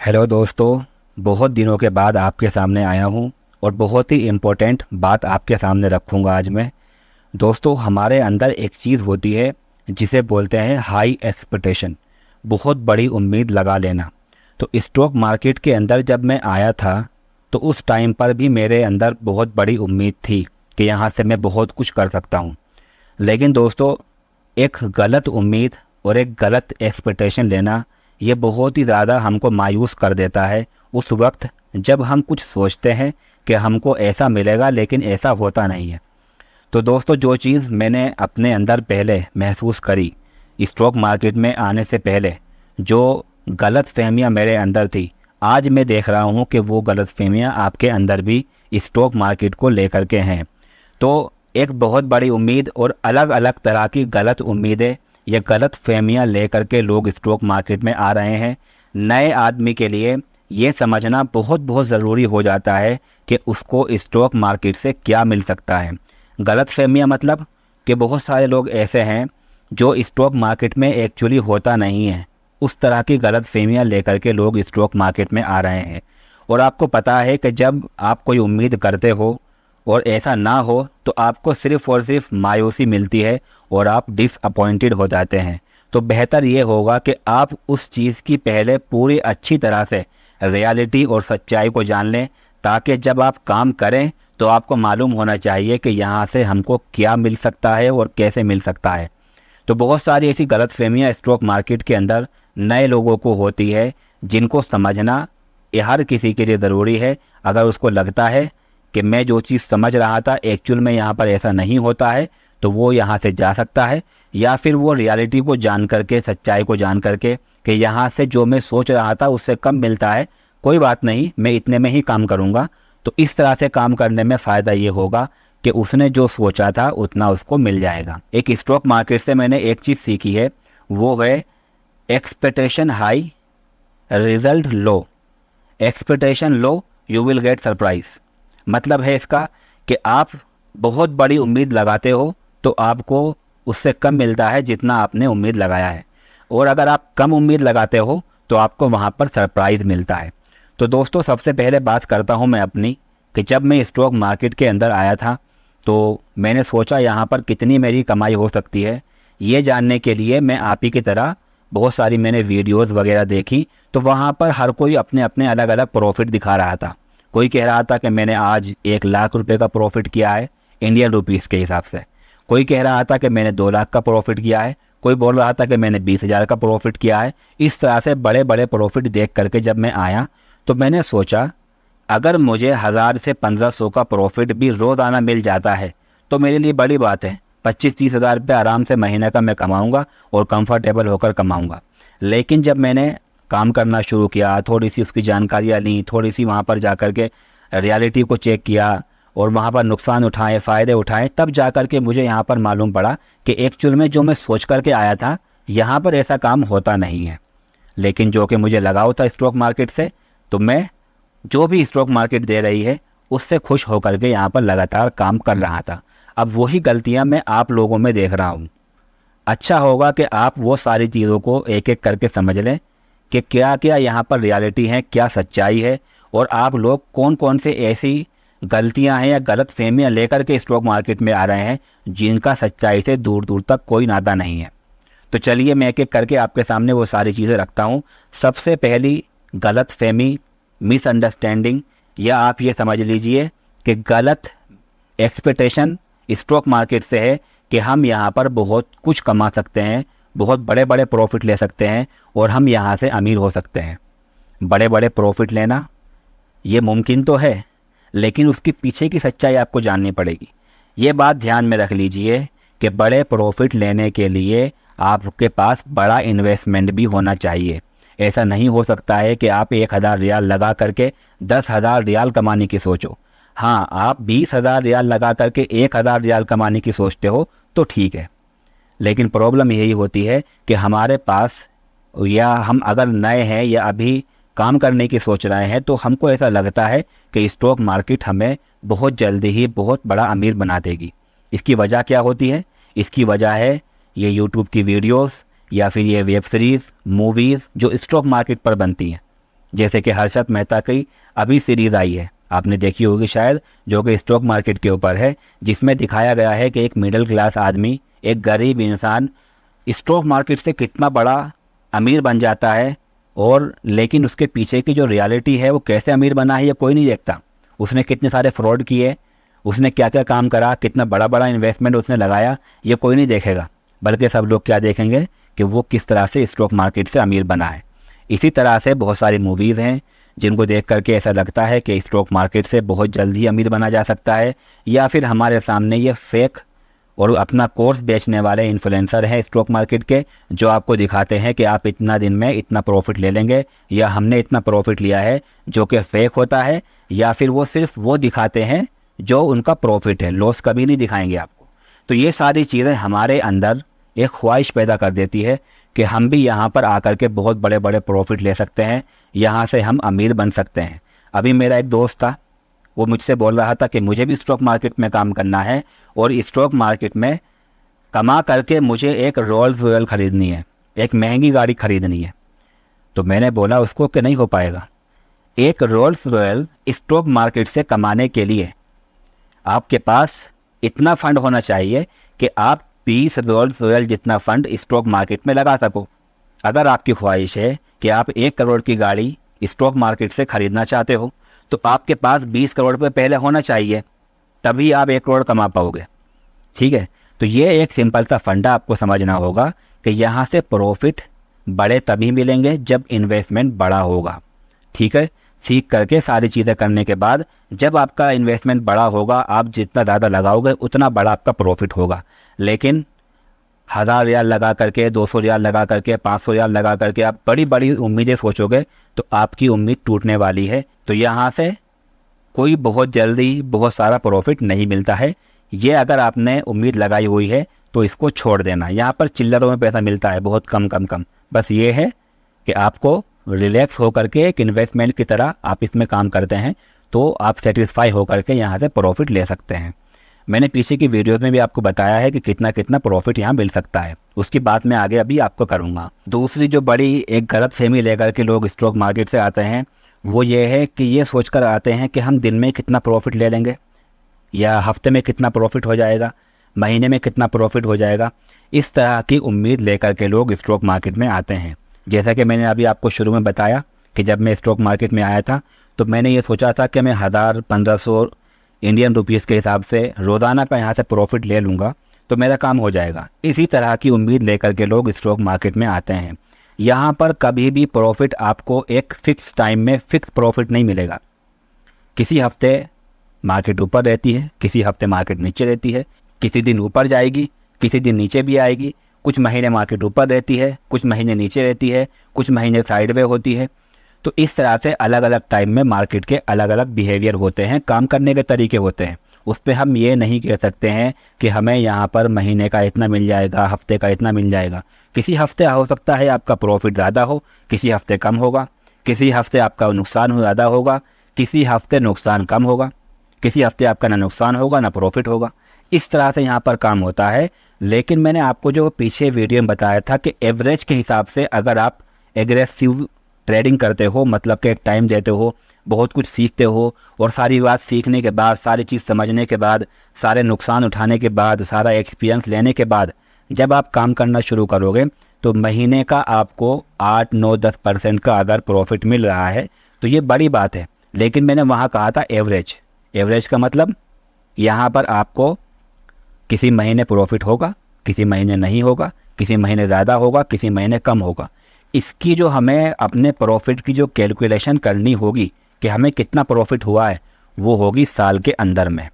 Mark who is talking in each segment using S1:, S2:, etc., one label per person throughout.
S1: Hello दोस्तों। बहुत दिनों के बाद आपके सामने आया हूँ और बहुत ही इम्पोर्टेंट बात आपके सामने रखूँगा आज मैं। दोस्तों, हमारे अंदर एक चीज़ होती है जिसे बोलते हैं हाई एक्सपेक्टेशन, बहुत बड़ी उम्मीद लगा लेना। तो स्टॉक मार्केट के अंदर जब मैं आया था तो उस टाइम पर भी मेरे अंदर बहुत बड़ी उम्मीद थी कि यहाँ से मैं बहुत कुछ कर सकता हूँ। लेकिन दोस्तों, एक गलत उम्मीद और एक गलत एक्सपेक्टेशन लेना ये बहुत ही ज़्यादा हमको मायूस कर देता है उस वक्त जब हम कुछ सोचते हैं कि हमको ऐसा मिलेगा, लेकिन ऐसा होता नहीं है। तो दोस्तों, जो चीज़ मैंने अपने अंदर पहले महसूस करी स्टॉक मार्केट में आने से पहले, जो गलत फहमियाँ मेरे अंदर थी, आज मैं देख रहा हूँ कि वो गलत फहमियाँ आपके अंदर भी स्टॉक मार्केट को लेकर के हैं। तो एक बहुत बड़ी उम्मीद और अलग अलग तरह की गलत उम्मीदें या गलत फहमियाँ लेकर के लोग स्टॉक मार्केट में आ रहे हैं। नए आदमी के लिए ये समझना बहुत बहुत ज़रूरी हो जाता है कि उसको स्टॉक मार्केट से क्या मिल सकता है। गलत फहमियाँ मतलब कि बहुत सारे लोग ऐसे हैं जो स्टॉक मार्केट में एक्चुअली होता नहीं है, उस तरह की गलत फहमियाँ लेकर के लोग स्टॉक मार्केट में आ रहे हैं। और आपको पता है कि जब आप कोई उम्मीद करते हो और ऐसा ना हो तो आपको सिर्फ़ और सिर्फ मायूसी मिलती है और आप डिसअपॉइंटेड हो जाते हैं। तो बेहतर ये होगा कि आप उस चीज़ की पहले पूरी अच्छी तरह से रियलिटी और सच्चाई को जान लें, ताकि जब आप काम करें तो आपको मालूम होना चाहिए कि यहाँ से हमको क्या मिल सकता है और कैसे मिल सकता है। तो बहुत सारी ऐसी गलतफहमियाँ स्टॉक मार्केट के अंदर नए लोगों को होती है, जिनको समझना ये हर किसी के लिए ज़रूरी है। अगर उसको लगता है कि मैं जो चीज़ समझ रहा था एक्चुअल में यहाँ पर ऐसा नहीं होता है, तो वो यहाँ से जा सकता है, या फिर वो रियलिटी को जान करके, सच्चाई को जान करके कि यहाँ से जो मैं सोच रहा था उससे कम मिलता है, कोई बात नहीं, मैं इतने में ही काम करूँगा। तो इस तरह से काम करने में फ़ायदा ये होगा कि उसने जो सोचा था उतना उसको मिल जाएगा। एक स्टॉक मार्केट से मैंने एक चीज़ सीखी है, वो है expectation high, result low. Expectation low, you will get surprise. मतलब है इसका कि आप बहुत बड़ी उम्मीद लगाते हो तो आपको उससे कम मिलता है जितना आपने उम्मीद लगाया है, और अगर आप कम उम्मीद लगाते हो तो आपको वहाँ पर सरप्राइज़ मिलता है। तो दोस्तों, सबसे पहले बात करता हूँ मैं अपनी, कि जब मैं स्टॉक मार्केट के अंदर आया था तो मैंने सोचा यहाँ पर कितनी मेरी कमाई हो सकती है। ये जानने के लिए मैं आप ही की तरह बहुत सारी मैंने वीडियोस वगैरह देखी। तो वहाँ पर हर कोई अपने अपने अलग अलग प्रॉफिट दिखा रहा था। कोई कह रहा था कि मैंने आज 1 लाख रुपए का प्रॉफिट किया है इंडियन रुपीज़ के हिसाब से। कोई कह रहा था कि मैंने 2 लाख का प्रॉफिट किया है। कोई बोल रहा था कि मैंने 20,000 का प्रॉफिट किया है। इस तरह से बड़े बड़े प्रॉफिट देख करके जब मैं आया तो मैंने सोचा, अगर मुझे 1000 से 1500 का प्रॉफिट भी रोज़ाना मिल जाता है तो मेरे लिए बड़ी बात है। 25-30 हज़ार रुपये आराम से महीने का मैं कमाऊँगा और कंफर्टेबल होकर कमाऊँगा। लेकिन जब मैंने काम करना शुरू किया, थोड़ी सी उसकी जानकारियाँ ली, थोड़ी सी वहाँ पर जा कर के रियलिटी को चेक किया और वहाँ पर नुकसान उठाए, फ़ायदे उठाए, तब जा कर के मुझे यहाँ पर मालूम पड़ा कि एक्चुअल में जो मैं सोच कर के आया था यहाँ पर ऐसा काम होता नहीं है। लेकिन जो कि मुझे लगाव था स्टॉक मार्केट से, तो मैं जो भी स्टॉक मार्केट दे रही है उससे खुश होकर के यहाँ पर लगातार काम कर रहा था। अब वही गलतियाँ मैं आप लोगों में देख रहा हूँ। अच्छा होगा कि आप वो सारी चीज़ों को एक एक करके समझ लें कि क्या क्या यहाँ पर रियलिटी है, क्या सच्चाई है, और आप लोग कौन कौन से ऐसी गलतियाँ हैं या गलत फहमियाँ लेकर के स्टॉक मार्केट में आ रहे हैं जिनका सच्चाई से दूर दूर तक कोई नाता नहीं है। तो चलिए मैं एक एक करके आपके सामने वो सारी चीज़ें रखता हूँ। सबसे पहली गलत फहमी, मिसअंडरस्टैंडिंग, या आप ये समझ लीजिए कि गलत एक्सपेक्टेशन स्टॉक मार्केट से है कि हम यहाँ पर बहुत कुछ कमा सकते हैं, बहुत बड़े बड़े प्रॉफिट ले सकते हैं और हम यहाँ से अमीर हो सकते हैं। बड़े बड़े प्रॉफिट लेना ये मुमकिन तो है, लेकिन उसके पीछे की सच्चाई आपको जाननी पड़ेगी। ये बात ध्यान में रख लीजिए कि बड़े प्रॉफिट लेने के लिए आपके पास बड़ा इन्वेस्टमेंट भी होना चाहिए। ऐसा नहीं हो सकता है कि आप 1,000 रियाल लगा करके 10,000 रियाल कमाने की सोचो। हाँ, आप 20,000 रियाल लगा करके 1,000 रियाल कमाने की सोचते हो तो ठीक है, लेकिन प्रॉब्लम यही होती है कि हमारे पास, या हम अगर नए हैं या अभी काम करने की सोच रहे हैं, तो हमको ऐसा लगता है कि स्टॉक मार्केट हमें बहुत जल्दी ही बहुत बड़ा अमीर बना देगी। इसकी वजह क्या होती है? इसकी वजह है ये यूट्यूब की वीडियोस या फिर ये वेब सीरीज़, मूवीज़ जो स्टॉक मार्केट पर बनती हैं। जैसे कि हर्षद मेहता की अभी सीरीज़ आई है, आपने देखी होगी शायद, जो कि स्टॉक मार्केट के ऊपर है, जिसमें दिखाया गया है कि एक मिडिल क्लास आदमी, एक गरीब इंसान स्टॉक मार्केट से कितना बड़ा अमीर बन जाता है, और लेकिन उसके पीछे की जो रियलिटी है वो कैसे अमीर बना है ये कोई नहीं देखता। उसने कितने सारे फ्रॉड किए, उसने क्या क्या काम करा, कितना बड़ा बड़ा इन्वेस्टमेंट उसने लगाया, ये कोई नहीं देखेगा, बल्कि सब लोग क्या देखेंगे कि वो किस तरह से स्टॉक मार्केट से अमीर बना है। इसी तरह से बहुत सारी मूवीज़ हैं जिनको देख करके ऐसा लगता है कि स्टॉक मार्केट से बहुत जल्दी अमीर बना जा सकता है, या फिर हमारे सामने ये फेक और अपना कोर्स बेचने वाले इन्फ्लुएंसर हैं स्टॉक मार्केट के, जो आपको दिखाते हैं कि आप इतना दिन में इतना प्रॉफिट ले लेंगे, या हमने इतना प्रॉफिट लिया है, जो कि फेक होता है, या फिर वो सिर्फ वो दिखाते हैं जो उनका प्रॉफिट है, लॉस कभी नहीं दिखाएंगे आपको। तो ये सारी चीज़ें हमारे अंदर एक ख्वाहिश पैदा कर देती है कि हम भी यहाँ पर आकर के बहुत बड़े बड़े प्रॉफिट ले सकते हैं, यहाँ से हम अमीर बन सकते हैं। अभी मेरा एक दोस्त था, वो मुझसे बोल रहा था कि मुझे भी स्टॉक मार्केट में काम करना है, और स्टॉक मार्केट में कमा करके मुझे एक रोल्स रॉयल ख़रीदनी है, एक महंगी गाड़ी ख़रीदनी है। तो मैंने बोला उसको कि नहीं हो पाएगा। एक रोल्स रॉयल स्टॉक मार्केट से कमाने के लिए आपके पास इतना फंड होना चाहिए कि आप 20 रोल्स रॉयल जितना फंड स्टॉक मार्केट में लगा सको। अगर आपकी ख्वाहिश है कि आप 1 करोड़ की गाड़ी स्टॉक मार्केट से ख़रीदना चाहते हो, तो आपके पास 20 करोड़ रुपये पहले होना चाहिए, तभी आप 1 करोड़ कमा पाओगे। ठीक है, तो ये एक सिंपल सा फंडा आपको समझना होगा कि यहाँ से प्रॉफिट बड़े तभी मिलेंगे जब इन्वेस्टमेंट बड़ा होगा। ठीक है, सीख करके सारी चीज़ें करने के बाद जब आपका इन्वेस्टमेंट बड़ा होगा, आप जितना ज़्यादा लगाओगे उतना बड़ा आपका प्रॉफिट होगा। लेकिन 1000 रियाल लगा करके, 200 रियाल लगा करके, 500 रियाल लगा करके आप बड़ी बड़ी उम्मीदें सोचोगे तो आपकी उम्मीद टूटने वाली है। तो यहाँ से कोई बहुत जल्दी बहुत सारा प्रॉफिट नहीं मिलता है। ये अगर आपने उम्मीद लगाई हुई है तो इसको छोड़ देना। यहाँ पर चिल्लरों में पैसा मिलता है, बहुत कम कम कम। बस ये है कि आपको रिलैक्स होकर के एक इन्वेस्टमेंट की तरह आप इसमें काम करते हैं तो आप सेटिस्फाई होकर के यहाँ से प्रॉफिट ले सकते हैं। मैंने पीछे की वीडियोस में भी आपको बताया है कि कितना कितना प्रॉफिट यहाँ मिल सकता है, उसकी बात मैं आगे अभी आपको करूँगा। दूसरी जो बड़ी एक गलत फहमी लेकर के लोग स्टॉक मार्केट से आते हैं वो ये है कि ये सोचकर आते हैं कि हम दिन में कितना प्रॉफिट ले लेंगे, या हफ्ते में कितना प्रॉफिट हो जाएगा, महीने में कितना प्रॉफिट हो जाएगा। इस तरह की उम्मीद लेकर के लोग स्टॉक मार्केट में आते हैं। जैसा कि मैंने अभी आपको शुरू में बताया कि जब मैं स्टॉक मार्केट में आया था तो मैंने ये सोचा था कि मैं 1000-1500 इंडियन रुपीज़ के हिसाब से रोज़ाना का यहाँ से प्रॉफिट ले लूँगा तो मेरा काम हो जाएगा। इसी तरह की उम्मीद लेकर के लोग स्टॉक मार्केट में आते हैं। यहाँ पर कभी भी प्रॉफिट आपको एक फ़िक्स टाइम में फ़िक्स प्रॉफिट नहीं मिलेगा। किसी हफ्ते मार्केट ऊपर रहती है, किसी हफ्ते मार्केट नीचे रहती है, किसी दिन ऊपर जाएगी, किसी दिन नीचे भी आएगी। कुछ महीने मार्केट ऊपर रहती है, कुछ महीने नीचे रहती है, कुछ महीने साइडवे होती है। तो इस तरह से अलग अलग टाइम में मार्केट के अलग अलग बिहेवियर होते हैं, काम करने के तरीके होते हैं। उस पर हम ये नहीं कह सकते हैं कि हमें यहाँ पर महीने का इतना मिल जाएगा, हफ्ते का इतना मिल जाएगा। किसी हफ्ते हो सकता है आपका प्रॉफिट ज़्यादा हो, किसी हफ्ते कम होगा, किसी हफ्ते आपका नुकसान ज़्यादा होगा, किसी हफ्ते नुकसान कम होगा, किसी हफ्ते आपका ना नुकसान होगा ना प्रॉफिट होगा। इस तरह से यहाँ पर काम होता है। लेकिन मैंने आपको जो पीछे वीडियो में बताया था कि एवरेज के हिसाब से अगर आप एग्रेसिव ट्रेडिंग करते हो, मतलब कि एक टाइम देते हो, बहुत कुछ सीखते हो, और सारी बात सीखने के बाद, सारी चीज़ समझने के बाद, सारे नुकसान उठाने के बाद, सारा एक्सपीरियंस लेने के बाद जब आप काम करना शुरू करोगे तो महीने का आपको 8-9-10% का अगर प्रॉफिट मिल रहा है तो ये बड़ी बात है। लेकिन मैंने वहाँ कहा था एवरेज। एवरेज का मतलब यहाँ पर आपको किसी महीने प्रॉफिट होगा, किसी महीने नहीं होगा, किसी महीने ज़्यादा होगा, किसी महीने कम होगा। इसकी जो हमें अपने प्रॉफिट की जो कैलकुलेशन करनी होगी कि हमें कितना प्रॉफिट हुआ है, वो होगी साल के अंदर में।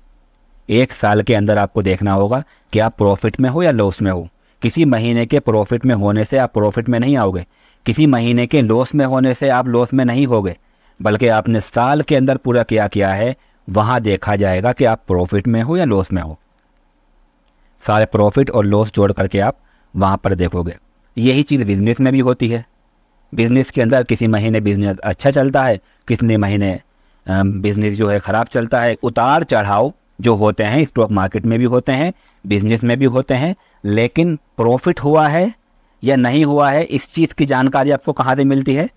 S1: 1 साल के अंदर आपको देखना होगा कि आप प्रॉफिट में हो या लॉस में हो। किसी महीने के प्रॉफिट में होने से आप प्रॉफिट में नहीं आओगे, किसी महीने के लॉस में होने से आप लॉस में नहीं होगे, बल्कि आपने साल के अंदर पूरा किया है, वहाँ देखा जाएगा कि आप प्रॉफिट में हो या लॉस में हो। सारे प्रॉफिट और लॉस जोड़ करके आप वहाँ पर देखोगे। यही चीज़ बिज़नेस में भी होती है। बिज़नेस के अंदर किसी महीने बिज़नेस अच्छा चलता है, कितने महीने बिज़नेस जो है ख़राब चलता है। उतार चढ़ाव जो होते हैं स्टॉक मार्केट में भी होते हैं, बिज़नेस में भी होते हैं। लेकिन प्रॉफिट हुआ है या नहीं हुआ है, इस चीज़ की जानकारी आपको कहाँ से मिलती है?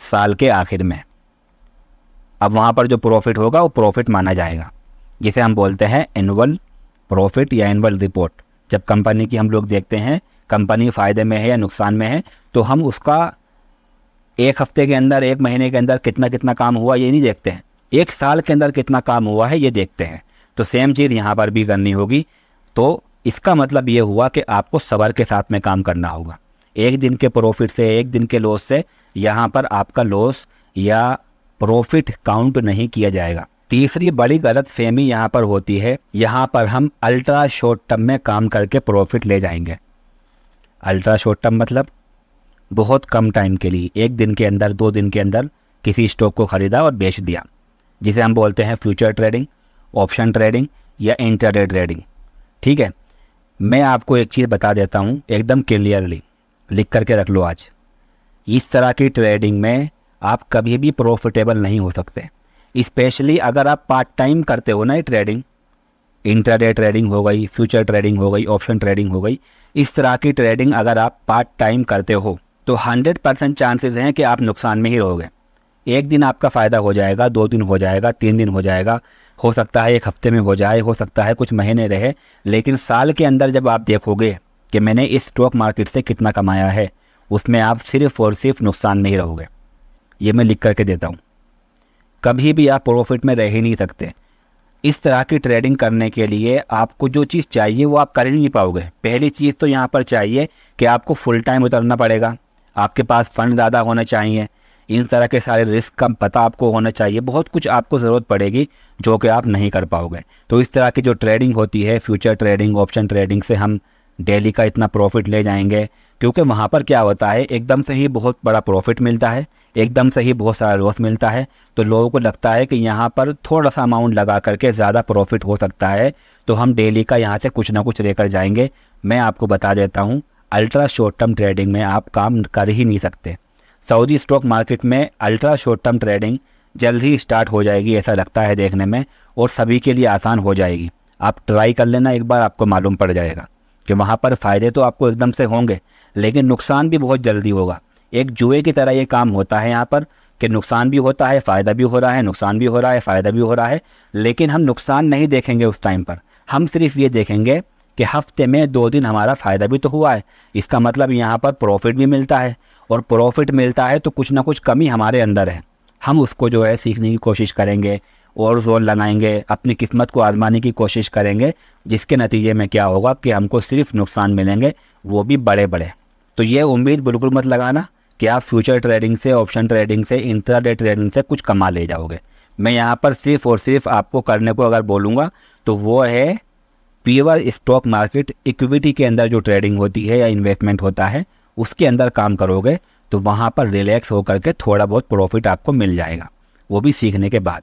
S1: साल के आखिर में। अब वहाँ पर जो प्रॉफिट होगा वो प्रॉफिट माना जाएगा, जिसे हम बोलते हैं एनुअल प्रॉफिट या एनुअल रिपोर्ट। जब कंपनी की हम लोग देखते हैं कंपनी फ़ायदे में है या नुकसान में है, तो हम उसका एक हफ्ते के अंदर, एक महीने के अंदर कितना कितना काम हुआ ये नहीं देखते हैं, एक साल के अंदर कितना काम हुआ है ये देखते हैं। तो सेम चीज़ यहाँ पर भी करनी होगी। तो इसका मतलब ये हुआ कि आपको सब्र के साथ में काम करना होगा। एक दिन के प्रॉफिट से, एक दिन के लॉस से यहाँ पर आपका लॉस या प्रॉफिट काउंट नहीं किया जाएगा। तीसरी बड़ी गलत फहमी यहाँ पर होती है, यहाँ पर हम अल्ट्रा शॉर्ट टर्म में काम करके प्रॉफिट ले जाएंगे। अल्ट्रा शॉर्ट टर्म मतलब बहुत कम टाइम के लिए, एक दिन के अंदर, 2 दिन के अंदर किसी स्टॉक को ख़रीदा और बेच दिया, जिसे हम बोलते हैं फ्यूचर ट्रेडिंग, ऑप्शन ट्रेडिंग या इंट्राडे ट्रेडिंग। ठीक है, मैं आपको एक चीज़ बता देता हूँ एकदम क्लियरली, लिख करके रख लो आज। इस तरह की ट्रेडिंग में आप कभी भी प्रॉफिटेबल नहीं हो सकते, स्पेशली अगर आप पार्ट टाइम करते हो ना ये ट्रेडिंग, इंट्राडे ट्रेडिंग हो गई, फ्यूचर ट्रेडिंग हो गई, ऑप्शन ट्रेडिंग हो गई। इस तरह की ट्रेडिंग अगर आप पार्ट टाइम करते हो तो 100% चांसेस हैं कि आप नुकसान में ही रहोगे। एक दिन आपका फ़ायदा हो जाएगा, 2 दिन हो जाएगा, 3 दिन हो जाएगा, हो सकता है 1 हफ्ते में हो जाए, हो सकता है कुछ महीने रहे, लेकिन साल के अंदर जब आप देखोगे कि मैंने इस स्टॉक मार्केट से कितना कमाया है, उसमें आप सिर्फ और सिर्फ नुकसान में ही रहोगे। ये मैं लिख करके देता हूँ, कभी भी आप प्रॉफिट में रह ही नहीं सकते। इस तरह की ट्रेडिंग करने के लिए आपको जो चीज़ चाहिए वो आप कर ही नहीं पाओगे। पहली चीज़ तो यहाँ पर चाहिए कि आपको फुल टाइम उतरना पड़ेगा, आपके पास फंड ज़्यादा होने चाहिए, इन तरह के सारे रिस्क का पता आपको होना चाहिए, बहुत कुछ आपको ज़रूरत पड़ेगी जो कि आप नहीं कर पाओगे। तो इस तरह की जो ट्रेडिंग होती है, फ्यूचर ट्रेडिंग, ऑप्शन ट्रेडिंग से हम डेली का इतना प्रॉफिट ले जाएंगे, क्योंकि वहाँ पर क्या होता है, एकदम से ही बहुत बड़ा प्रॉफिट मिलता है, एकदम से ही बहुत सारा लॉस मिलता है। तो लोगों को लगता है कि यहाँ पर थोड़ा सा अमाउंट लगा करके ज़्यादा प्रॉफिट हो सकता है, तो हम डेली का यहाँ से कुछ ना कुछ लेकर जाएंगे। मैं आपको बता देता हूँ, अल्ट्रा शॉर्ट टर्म ट्रेडिंग में आप काम कर ही नहीं सकते। सऊदी स्टॉक मार्केट में अल्ट्रा शॉर्ट टर्म ट्रेडिंग जल्द ही स्टार्ट हो जाएगी, ऐसा लगता है देखने में, और सभी के लिए आसान हो जाएगी। आप ट्राई कर लेना एक बार, आपको मालूम पड़ जाएगा कि वहाँ पर फ़ायदे तो आपको एकदम से होंगे, लेकिन नुकसान भी बहुत जल्दी होगा। एक जुए की तरह ये काम होता है यहाँ पर कि नुकसान भी होता है, फ़ायदा भी हो रहा है, नुकसान भी हो रहा है, फ़ायदा भी हो रहा है, लेकिन हम नुकसान नहीं देखेंगे उस टाइम पर। हम सिर्फ ये देखेंगे कि हफ्ते में 2 दिन हमारा फ़ायदा भी तो हुआ है, इसका मतलब यहाँ पर प्रॉफिट भी मिलता है, और प्रॉफिट मिलता है तो कुछ ना कुछ कमी हमारे अंदर है, हम उसको जो है सीखने की कोशिश करेंगे और जोर लगाएंगे, अपनी किस्मत को आजमाने की कोशिश करेंगे, जिसके नतीजे में क्या होगा कि हमको सिर्फ नुकसान मिलेंगे, वो भी बड़े बड़े। तो ये उम्मीद बिल्कुल मत लगाना कि आप फ्यूचर ट्रेडिंग से, ऑप्शन ट्रेडिंग से, इंट्राडे ट्रेडिंग से कुछ कमा ले जाओगे। मैं यहाँ पर सिर्फ और सिर्फ आपको करने को अगर बोलूँगा तो वो है प्योर स्टॉक मार्केट इक्विटी के अंदर जो ट्रेडिंग होती है या इन्वेस्टमेंट होता है, उसके अंदर काम करोगे तो वहाँ पर रिलैक्स होकर के थोड़ा बहुत प्रॉफिट आपको मिल जाएगा, वो भी सीखने के बाद।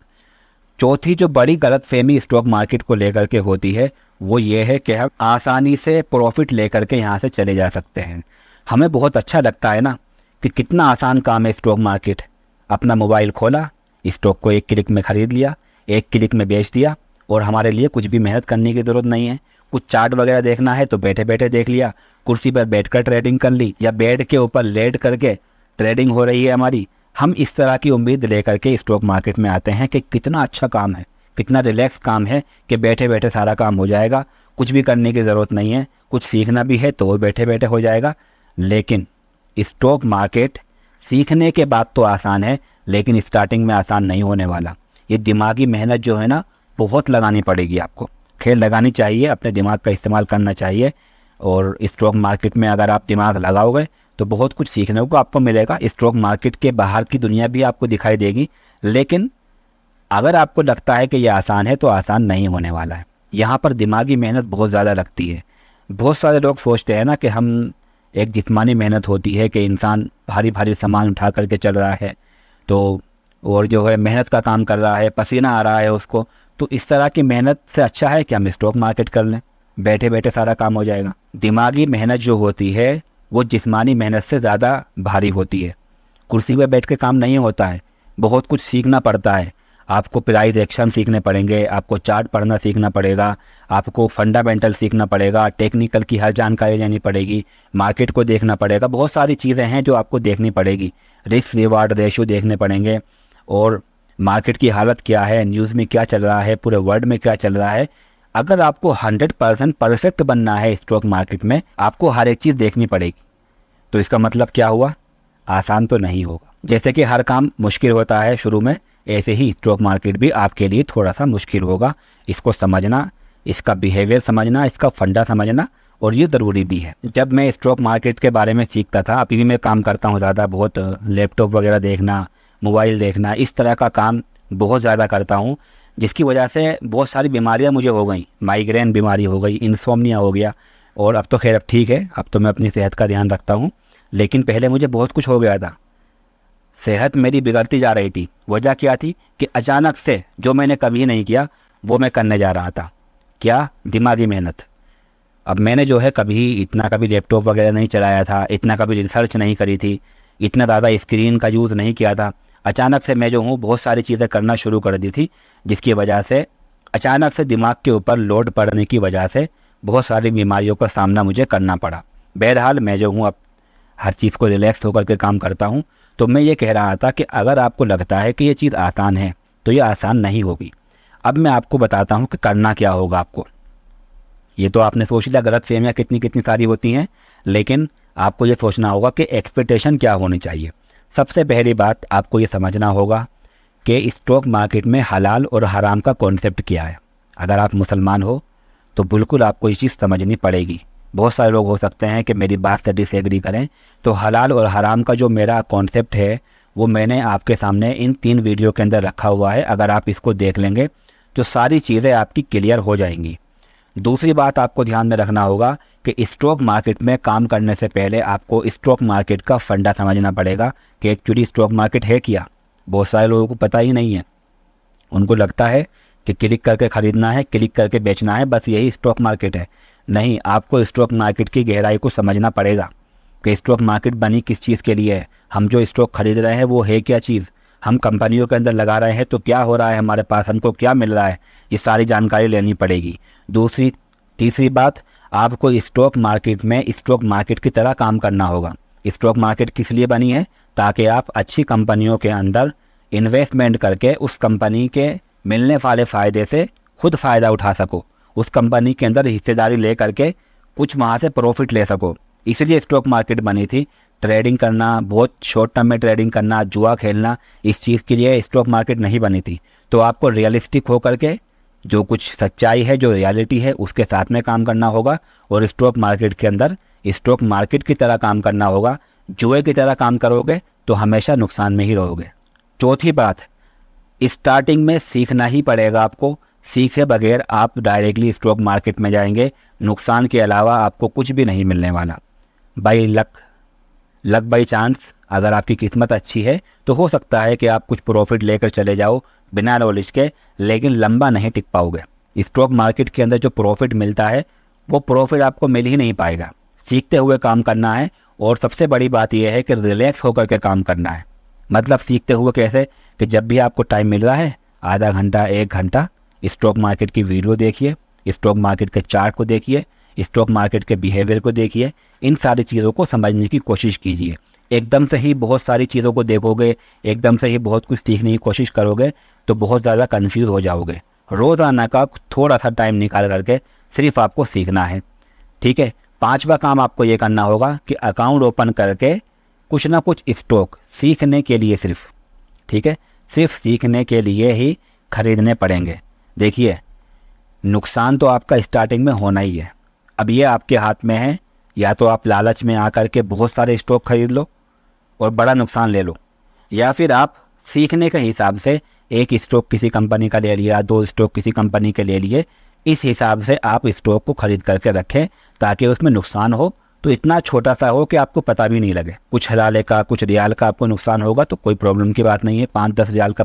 S1: चौथी जो बड़ी गलतफहमी स्टॉक मार्केट को लेकर के होती है वो ये है कि हम आसानी से प्रॉफिट लेकर के यहाँ से चले जा सकते हैं। हमें बहुत अच्छा लगता है ना कि कितना आसान काम है स्टॉक मार्केट। अपना मोबाइल खोला, स्टॉक को 1 क्लिक में ख़रीद लिया, 1 क्लिक में बेच दिया, और हमारे लिए कुछ भी मेहनत करने की ज़रूरत नहीं है। कुछ चार्ट वगैरह देखना है तो बैठे बैठे देख लिया, कुर्सी पर बैठकर ट्रेडिंग कर ली, या बेड के ऊपर लेट करके ट्रेडिंग हो रही है हमारी। हम इस तरह की उम्मीद लेकर के स्टॉक मार्केट में आते हैं कि कितना अच्छा काम है, कितना रिलैक्स काम है कि बैठे बैठे सारा काम हो जाएगा, कुछ भी करने की ज़रूरत नहीं है, कुछ सीखना भी है तो वो बैठे बैठे हो जाएगा। लेकिन स्टॉक मार्केट सीखने के बाद तो आसान है, लेकिन स्टार्टिंग में आसान नहीं होने वाला। ये दिमागी मेहनत जो है ना बहुत लगानी पड़ेगी आपको। खैर लगानी चाहिए, अपने दिमाग का इस्तेमाल करना चाहिए, और स्टॉक मार्केट में अगर आप दिमाग लगाओगे तो बहुत कुछ सीखने को आपको मिलेगा। स्टॉक मार्केट के बाहर की दुनिया भी आपको दिखाई देगी, लेकिन अगर आपको लगता है कि ये आसान है तो आसान नहीं होने वाला है। यहाँ पर दिमागी मेहनत बहुत ज़्यादा लगती है। बहुत सारे लोग सोचते हैं ना कि हम एक जिस्मानी मेहनत होती है कि इंसान भारी भारी सामान उठा करके चल रहा है तो, और जो है मेहनत का काम कर रहा है, पसीना आ रहा है उसको, तो इस तरह की मेहनत से अच्छा है कि हम स्टॉक मार्केट कर लें, बैठे बैठे सारा काम हो जाएगा। दिमागी मेहनत जो होती है वो जिस्मानी मेहनत से ज़्यादा भारी होती है। कुर्सी पर बैठ के काम नहीं होता है, बहुत कुछ सीखना पड़ता है। आपको प्राइस एक्शन सीखने पड़ेंगे, आपको चार्ट पढ़ना सीखना पड़ेगा, आपको फंडामेंटल सीखना पड़ेगा, टेक्निकल की हर जानकारी लेनी पड़ेगी, मार्केट को देखना पड़ेगा, बहुत सारी चीज़ें हैं जो आपको देखनी पड़ेगी। रिस्क रिवार्ड रेशो देखने पड़ेंगे, और मार्केट की हालत क्या है, न्यूज़ में क्या चल रहा है, पूरे वर्ल्ड में क्या चल रहा है। अगर आपको 100% परफेक्ट बनना है स्टॉक मार्केट में, आपको हर एक चीज़ देखनी पड़ेगी। तो इसका मतलब क्या हुआ, आसान तो नहीं होगा। जैसे कि हर काम मुश्किल होता है शुरू में, ऐसे ही स्टॉक मार्केट भी आपके लिए थोड़ा सा मुश्किल होगा। इसको समझना, इसका बिहेवियर समझना, इसका फंडा समझना, और ये ज़रूरी भी है। जब मैं स्टॉक मार्केट के बारे में सीखता था, अभी भी मैं काम करता हूँ ज़्यादा, बहुत लैपटॉप वगैरह देखना, मोबाइल देखना, इस तरह का काम बहुत ज़्यादा करता हूँ, जिसकी वजह से बहुत सारी बीमारियाँ मुझे हो गई। माइग्रेन बीमारी हो गई, इंसोम्निया हो गया, और अब तो खैर अब ठीक है, अब तो मैं अपनी सेहत का ध्यान रखता हूँ। लेकिन पहले मुझे बहुत कुछ हो गया था, सेहत मेरी बिगड़ती जा रही थी। वजह क्या थी कि अचानक से जो मैंने कभी नहीं किया वो मैं करने जा रहा था। क्या? दिमागी मेहनत। अब मैंने जो है कभी लैपटॉप वगैरह नहीं चलाया था, इतना कभी रिसर्च नहीं करी थी, इतना ज़्यादा स्क्रीन का यूज़ नहीं किया था। अचानक से मैं जो हूँ बहुत सारी चीज़ें करना शुरू कर दी थी, जिसकी वजह से अचानक से दिमाग के ऊपर लोड पड़ने की वजह से बहुत सारी बीमारियों का सामना मुझे करना पड़ा। बहरहाल मैं जो हूँ अब हर चीज़ को रिलैक्स होकर के काम करता हूँ। तो मैं ये कह रहा था कि अगर आपको लगता है कि ये चीज़ आसान है तो ये आसान नहीं होगी। अब मैं आपको बताता हूँ कि करना क्या होगा आपको। ये तो आपने सोच लिया, गलत फहमियाँ कितनी कितनी सारी होती हैं, लेकिन आपको ये सोचना होगा कि एक्सपेक्टेशन क्या होनी चाहिए। सबसे पहली बात आपको ये समझना होगा कि स्टॉक मार्केट में हलाल और हराम का कॉन्सेप्ट क्या है। अगर आप मुसलमान हो तो बिल्कुल आपको ये चीज़ समझनी पड़ेगी। बहुत सारे लोग हो सकते हैं कि मेरी बात से डिसएग्री करें। तो हलाल और हराम का जो मेरा कॉन्सेप्ट है वो मैंने आपके सामने इन 3 वीडियो के अंदर रखा हुआ है। अगर आप इसको देख लेंगे तो सारी चीज़ें आपकी क्लियर हो जाएंगी। दूसरी बात आपको ध्यान में रखना होगा कि स्टॉक मार्केट में काम करने से पहले आपको स्टॉक मार्केट का फंडा समझना पड़ेगा कि एक्चुअली स्टॉक मार्केट है क्या। बहुत सारे लोगों को पता ही नहीं है, उनको लगता है कि क्लिक करके ख़रीदना है, क्लिक करके बेचना है, बस यही स्टॉक मार्केट है। नहीं, आपको स्टॉक मार्केट की गहराई को समझना पड़ेगा कि स्टॉक मार्केट बनी किस चीज़ के लिए है, हम जो स्टॉक खरीद रहे हैं वो है क्या चीज़, हम कंपनियों के अंदर लगा रहे हैं तो क्या हो रहा है हमारे पास, हमको क्या मिल रहा है, ये सारी जानकारी लेनी पड़ेगी। तीसरी बात, आपको स्टॉक मार्केट में स्टॉक मार्केट की तरह काम करना होगा। स्टॉक मार्केट किस लिए बनी है? ताकि आप अच्छी कंपनियों के अंदर इन्वेस्टमेंट करके उस कंपनी के मिलने वाले फ़ायदे से खुद फ़ायदा उठा सको, उस कंपनी के अंदर हिस्सेदारी ले करके कुछ वहाँ से प्रॉफिट ले सको। इसलिए स्टॉक मार्केट बनी थी। ट्रेडिंग करना, बहुत शॉर्ट टर्म में ट्रेडिंग करना, जुआ खेलना, इस चीज़ के लिए स्टॉक मार्केट नहीं बनी थी। तो आपको रियलिस्टिक होकर के जो कुछ सच्चाई है, जो रियलिटी है, उसके साथ में काम करना होगा और स्टॉक मार्केट के अंदर स्टॉक मार्केट की तरह काम करना होगा। जुए की तरह काम करोगे तो हमेशा नुकसान में ही रहोगे। चौथी बात, स्टार्टिंग में सीखना ही पड़ेगा आपको। सीखे बगैर आप डायरेक्टली स्टॉक मार्केट में जाएंगे, नुकसान के अलावा आपको कुछ भी नहीं मिलने वाला। बाई लक बाई चांस, अगर आपकी किस्मत अच्छी है तो हो सकता है कि आप कुछ प्रॉफिट लेकर चले जाओ बिना नॉलेज के, लेकिन लंबा नहीं टिक पाओगे। स्टॉक मार्केट के अंदर जो प्रॉफिट मिलता है वो प्रॉफिट आपको मिल ही नहीं पाएगा। सीखते हुए काम करना है, और सबसे बड़ी बात यह है कि रिलैक्स होकर के काम करना है। मतलब सीखते हुए कैसे कि जब भी आपको टाइम मिल रहा है, आधा घंटा 1 घंटा स्टॉक मार्केट की वीडियो देखिए, स्टॉक मार्केट के चार्ट को देखिए, स्टॉक मार्केट के बिहेवियर को देखिए, इन सारी चीज़ों को समझने की कोशिश कीजिए। एकदम से ही बहुत सारी चीज़ों को देखोगे, एकदम से ही बहुत कुछ सीखने की कोशिश करोगे तो बहुत ज़्यादा कंफ्यूज हो जाओगे। रोज़ाना का थोड़ा सा टाइम निकाल करके सिर्फ आपको सीखना है, ठीक है। 5वां काम आपको ये करना होगा कि अकाउंट ओपन करके कुछ ना कुछ स्टॉक सीखने के लिए सिर्फ, ठीक है, सिर्फ सीखने के लिए ही खरीदने पड़ेंगे। देखिए, नुकसान तो आपका स्टार्टिंग में होना ही है। अब ये आपके हाथ में है, या तो आप लालच में आकर के बहुत सारे स्टॉक खरीद लो और बड़ा नुकसान ले लो, या फिर आप सीखने के हिसाब से 1 स्टॉक किसी कंपनी का ले लिया, 2 स्टॉक किसी कंपनी के ले लिए, इस हिसाब से आप स्टॉक को खरीद करके रखें ताकि उसमें नुकसान हो तो इतना छोटा सा हो कि आपको पता भी नहीं लगे। कुछ हलाले का, कुछ रियाल का आपको नुकसान होगा तो कोई प्रॉब्लम की बात नहीं है, 5-10 रियाल का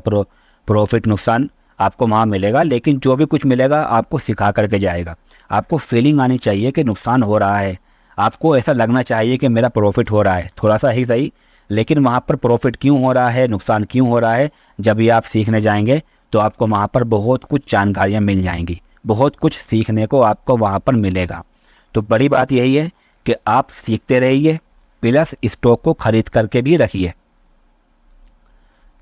S1: प्रॉफिट नुकसान आपको वहाँ मिलेगा, लेकिन जो भी कुछ मिलेगा आपको सिखा करके जाएगा। आपको फीलिंग आनी चाहिए कि नुकसान हो रहा है, आपको ऐसा लगना चाहिए कि मेरा प्रॉफिट हो रहा है, थोड़ा सा ही सही, लेकिन वहाँ पर प्रॉफिट क्यों हो रहा है, नुकसान क्यों हो रहा है, जब भी आप सीखने जाएंगे तो आपको वहाँ पर बहुत कुछ जानकारियाँ मिल जाएंगी, बहुत कुछ सीखने को आपको वहाँ पर मिलेगा। तो बड़ी बात यही है कि आप सीखते रहिए, प्लस स्टॉक को खरीद करके भी रखिए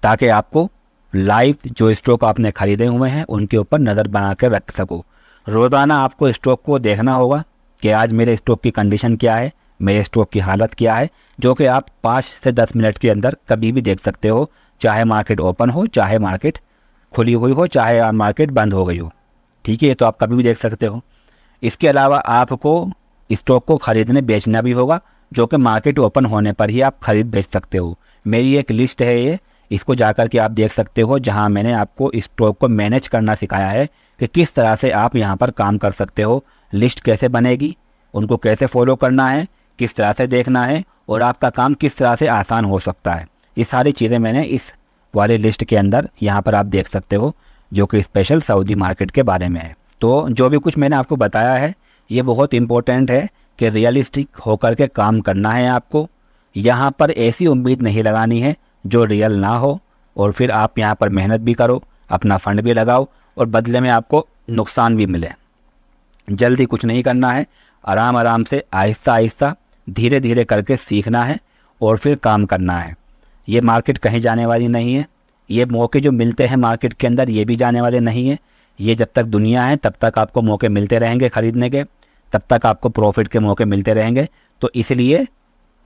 S1: ताकि आपको लाइव जो स्टॉक आपने खरीदे हुए हैं उनके ऊपर नज़र बना कर रख सको। रोज़ाना आपको स्टॉक को देखना होगा कि आज मेरे स्टॉक की कंडीशन क्या है, मेरे स्टॉक की हालत क्या है, जो कि आप 5 से 10 मिनट के अंदर कभी भी देख सकते हो, चाहे मार्केट ओपन हो, चाहे मार्केट खुली हुई हो, चाहे मार्केट बंद हो गई हो। ठीक है, तो आप कभी भी देख सकते हो। इसके अलावा आपको स्टॉक को ख़रीदने बेचना भी होगा, जो कि मार्केट ओपन होने पर ही आप ख़रीद बेच सकते हो। मेरी एक लिस्ट है ये, इसको जाकर के आप देख सकते हो, जहां मैंने आपको स्टॉक को मैनेज करना सिखाया है कि किस तरह से आप यहां पर काम कर सकते हो, लिस्ट कैसे बनेगी, उनको कैसे फॉलो करना है, किस तरह से देखना है और आपका काम किस तरह से आसान हो सकता है। ये सारी चीज़ें मैंने इस वाले लिस्ट के अंदर यहाँ पर आप देख सकते हो, जो कि स्पेशल सऊदी मार्केट के बारे में है। तो जो भी कुछ मैंने आपको बताया है ये बहुत इम्पोर्टेंट है कि रियलिस्टिक होकर के काम करना है आपको। यहाँ पर ऐसी उम्मीद नहीं लगानी है जो रियल ना हो, और फिर आप यहाँ पर मेहनत भी करो, अपना फंड भी लगाओ और बदले में आपको नुकसान भी मिले। जल्दी कुछ नहीं करना है, आराम आराम से आहिस्ता आहिस्ता धीरे धीरे करके सीखना है और फिर काम करना है। ये मार्केट कहीं जाने वाली नहीं है, ये मौके जो मिलते हैं मार्केट के अंदर ये भी जाने वाले नहीं है। ये जब तक दुनिया है तब तक आपको मौके मिलते रहेंगे ख़रीदने के, तब तक आपको प्रॉफिट के मौके मिलते रहेंगे। तो इसलिए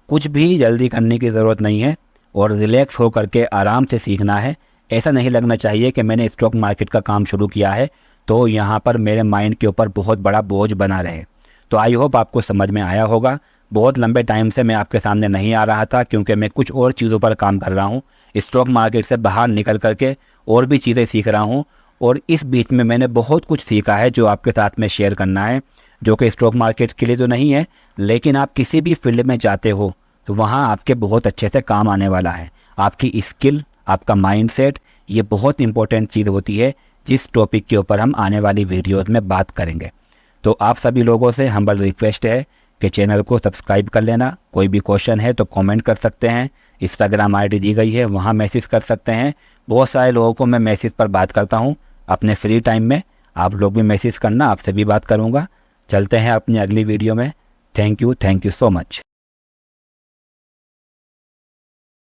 S1: कुछ भी जल्दी करने की ज़रूरत नहीं है और रिलैक्स हो करके आराम से सीखना है। ऐसा नहीं लगना चाहिए कि मैंने स्टॉक मार्केट का काम शुरू किया है तो यहाँ पर मेरे माइंड के ऊपर बहुत बड़ा बोझ बना रहे। तो आई होप आपको समझ में आया होगा। बहुत लंबे टाइम से मैं आपके सामने नहीं आ रहा था क्योंकि मैं कुछ और चीज़ों पर काम कर रहा हूँ, स्टॉक मार्केट से बाहर निकल करके और भी चीज़ें सीख रहा हूँ। और इस बीच में मैंने बहुत कुछ सीखा है जो आपके साथ में शेयर करना है, जो कि स्टॉक मार्केट के लिए तो नहीं है, लेकिन आप किसी भी फील्ड में जाते हो तो वहाँ आपके बहुत अच्छे से काम आने वाला है। आपकी स्किल, आपका माइंडसेट, ये बहुत इंपॉर्टेंट चीज़ होती है जिस टॉपिक के ऊपर हम आने वाली वीडियोज़ में बात करेंगे। तो आप सभी लोगों से हम्बल रिक्वेस्ट है कि चैनल को सब्सक्राइब कर लेना। कोई भी क्वेश्चन है तो कमेंट कर सकते हैं, इंस्टाग्राम आईडी दी गई है वहाँ मैसेज कर सकते हैं। बहुत सारे लोगों को मैं मैसेज पर बात करता हूँ अपने फ्री टाइम में, आप लोग भी मैसेज करना, आपसे भी बात करूँगा। चलते हैं अपनी अगली वीडियो में। Thank you so much.